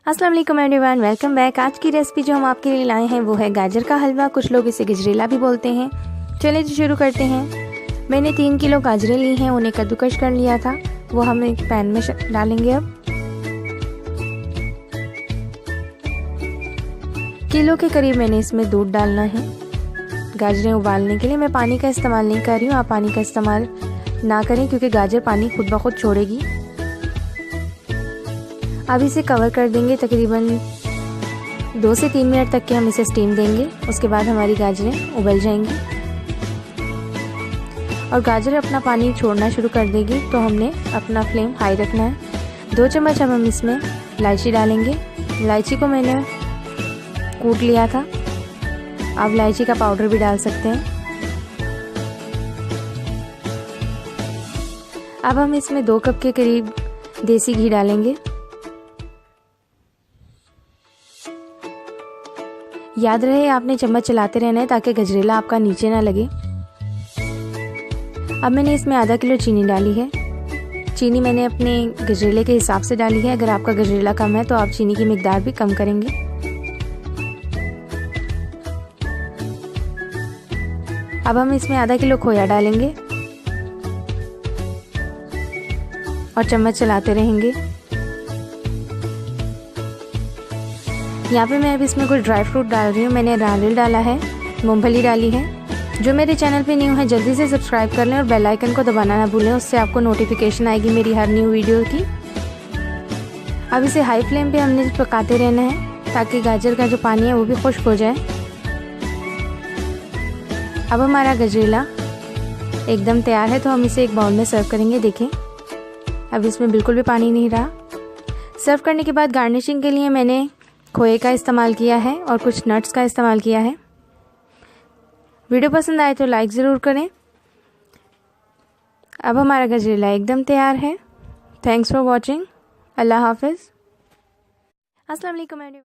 अस्सलाम वालेकुम everyone, welcome back. आज की रेसिपी जो हम आपके लिए लाए हैं वो है गाजर का हलवा। कुछ लोग इसे गजरेला भी बोलते हैं। चलिए तो शुरू करते हैं। मैंने 3 किलो गाजरें ली हैं, उन्हें कद्दूकश कर लिया था। वो हम एक पैन में डालेंगे। अब किलो के करीब मैंने इसमें दूध डालना है। गाजरें उबालने के लिए मैं पानी का इस्तेमाल नहीं कर रही हूँ, आप पानी का इस्तेमाल ना करें क्योंकि गाजर पानी खुद ब खुद छोड़ेगी। अब इसे कवर कर देंगे। तकरीबन 2 से 3 मिनट तक के हम इसे स्टीम देंगे। उसके बाद हमारी गाजरें उबल जाएंगी और गाजर अपना पानी छोड़ना शुरू कर देगी, तो हमने अपना फ्लेम हाई रखना है। 2 चम्मच अब हम इसमें इलायची डालेंगे। इलायची को मैंने कूट लिया था, आप इलायची का पाउडर भी डाल सकते हैं। अब हम इसमें 2 कप के करीब देसी घी डालेंगे। याद रहे आपने चम्मच चलाते रहना है ताकि गजरेला आपका नीचे ना लगे। अब मैंने इसमें आधा किलो चीनी डाली है। चीनी मैंने अपने गजरेले के हिसाब से डाली है। अगर आपका गजरेला कम है तो आप चीनी की मिकदार भी कम करेंगे। अब हम इसमें आधा किलो खोया डालेंगे और चम्मच चलाते रहेंगे। यहाँ पे मैं अब इसमें कुछ ड्राई फ्रूट डाल रही हूँ। मैंने नारियल डाला है, मूंगफली डाली है। जो मेरे चैनल पे न्यू है जल्दी से सब्सक्राइब कर लें और बेल आइकन को दबाना ना भूलें, उससे आपको नोटिफिकेशन आएगी मेरी हर न्यू वीडियो की। अब इसे हाई फ्लेम पे हमने पकाते रहना है ताकि गाजर का जो पानी है वो भी खुश्क हो जाए। अब हमारा गजरेला एकदम तैयार है, तो हम इसे एक बाउल में सर्व करेंगे। देखें अब इसमें बिल्कुल भी पानी नहीं रहा। सर्व करने के बाद गार्निशिंग के लिए मैंने खोए का इस्तेमाल किया है और कुछ नट्स का इस्तेमाल किया है। वीडियो पसंद आए तो लाइक ज़रूर करें। अब हमारा गजरेला एकदम तैयार है। Thanks for watching. अल्लाह हाफिज़। अस्सलाम वालेकुम।